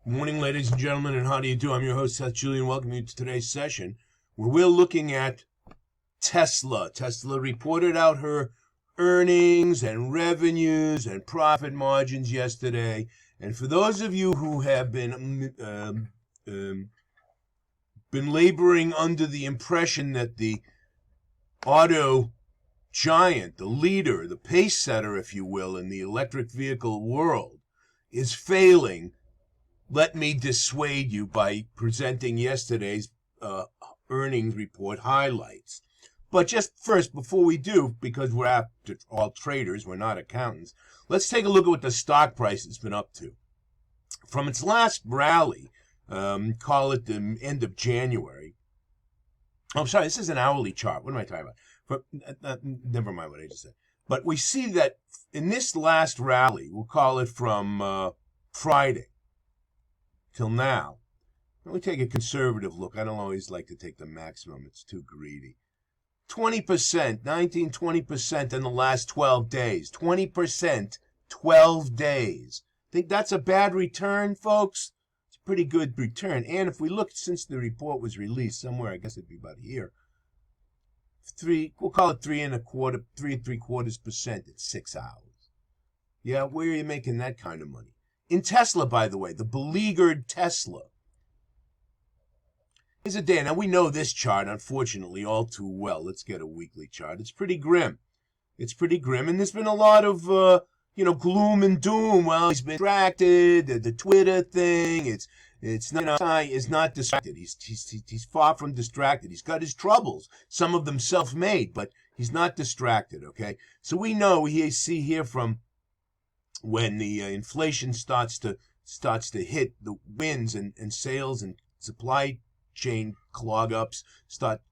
Morning, ladies and gentlemen, and how do you do? I'm your host, Seth Julian. Welcome you to today's session, where we're looking at Tesla. Tesla reported out her earnings and revenues and profit margins yesterday. And for those of you who have been laboring under the impression that the auto giant, the leader, the pace setter, if you will, in the electric vehicle world, is failing, let me dissuade you by presenting yesterday's earnings report highlights. But just first, before we do, because we're after all traders, we're not accountants, let's take a look at what the stock price has been up to. From its last rally, call it the end of January. Oh, I'm sorry, this is an hourly chart. What am I talking about? Never mind what I just said. But we see that in this last rally, we'll call it from Friday till now. Let me take a conservative look. I don't always like to take the maximum. It's too greedy. 20%, 20% in the last 12 days. 20%, 12 days. Think that's a bad return, folks? It's a pretty good return. And if we look since the report was released somewhere, I guess it'd be about here. We'll call it 3.75% in 6 hours. Yeah, where are you making that kind of money? In Tesla, by the way, the beleaguered Tesla. Here's a day. Now, we know this chart, unfortunately, all too well. Let's get a weekly chart. It's pretty grim. It's pretty grim. And there's been a lot of, gloom and doom. Well, he's been distracted. The Twitter thing. It's not distracted. He's far from distracted. He's got his troubles. Some of them self-made, but he's not distracted, okay? So we know, we see here from when the inflation starts to hit the winds and sales and supply chain clog-ups start,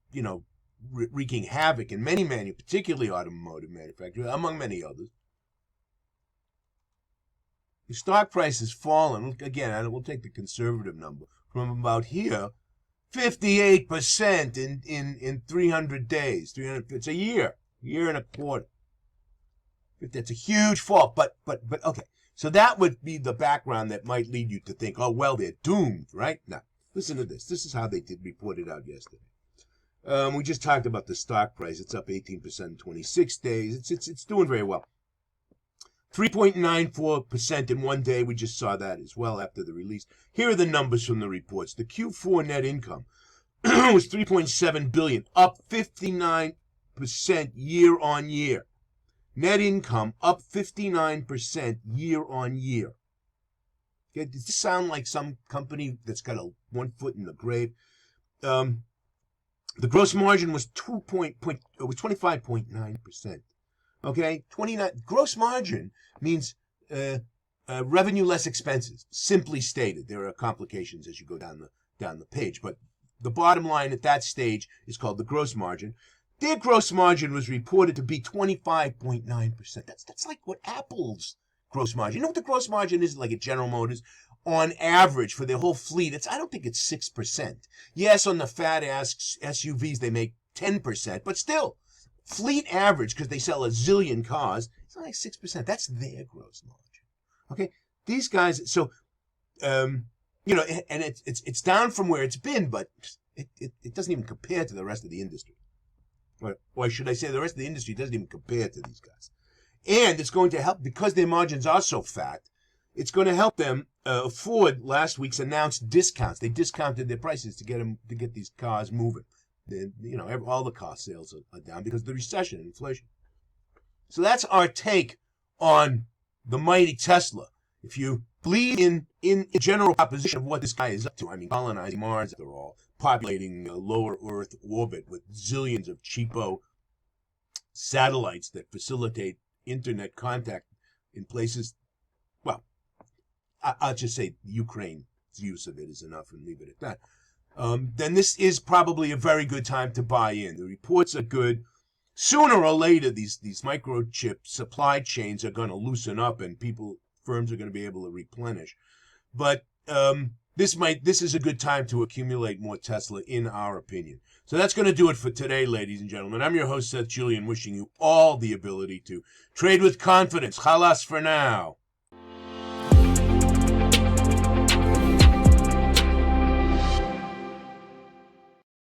wreaking havoc in many particularly automotive manufacturers, among many others. The stock price has fallen, again, we'll take the conservative number, from about here, 58% in 300 days. It's a year and a quarter. That's a huge fall, but okay. So that would be the background that might lead you to think, oh, well, they're doomed, right? Now, listen to this. This is how they report it out yesterday. We just talked about the stock price. It's up 18% in 26 days. It's doing very well. 3.94% in one day. We just saw that as well after the release. Here are the numbers from the reports. The Q4 net income was $3.7 billion, up 59% year on year. Net income up 59% year on year. Okay, does this sound like some company that's got one foot in the grave? The gross margin was 25.9%. Okay, 29. Gross margin means revenue less expenses. Simply stated, there are complications as you go down the page, but the bottom line at that stage is called the gross margin. Their gross margin was reported to be 25.9%. That's like what Apple's gross margin. You know what the gross margin is like at General Motors? On average for their whole fleet, I don't think it's 6%. Yes, on the fat-ass SUVs they make 10%, but still, fleet average, because they sell a zillion cars, it's like 6%. That's their gross margin. Okay? These guys, so, and it's down from where it's been, but it doesn't even compare to the rest of the industry. Or should I say the rest of the industry doesn't even compare to these guys. And it's going to help, because their margins are so fat, it's going to help them afford last week's announced discounts. They discounted their prices to get these cars moving. All the car sales are down because of the recession and inflation. So that's our take on the mighty Tesla. If you believe in general proposition of what this guy is up to, colonizing Mars after all, populating a lower Earth orbit with zillions of cheapo satellites that facilitate internet contact in places, well, I'll just say Ukraine's use of it is enough and leave it at that. Then this is probably a very good time to buy in. The reports are good. Sooner or later, these microchip supply chains are going to loosen up and firms are going to be able to replenish. But this is a good time to accumulate more Tesla, in our opinion. So that's going to do it for today, ladies and gentlemen. I'm your host, Seth Julian, wishing you all the ability to trade with confidence. Khalas for now.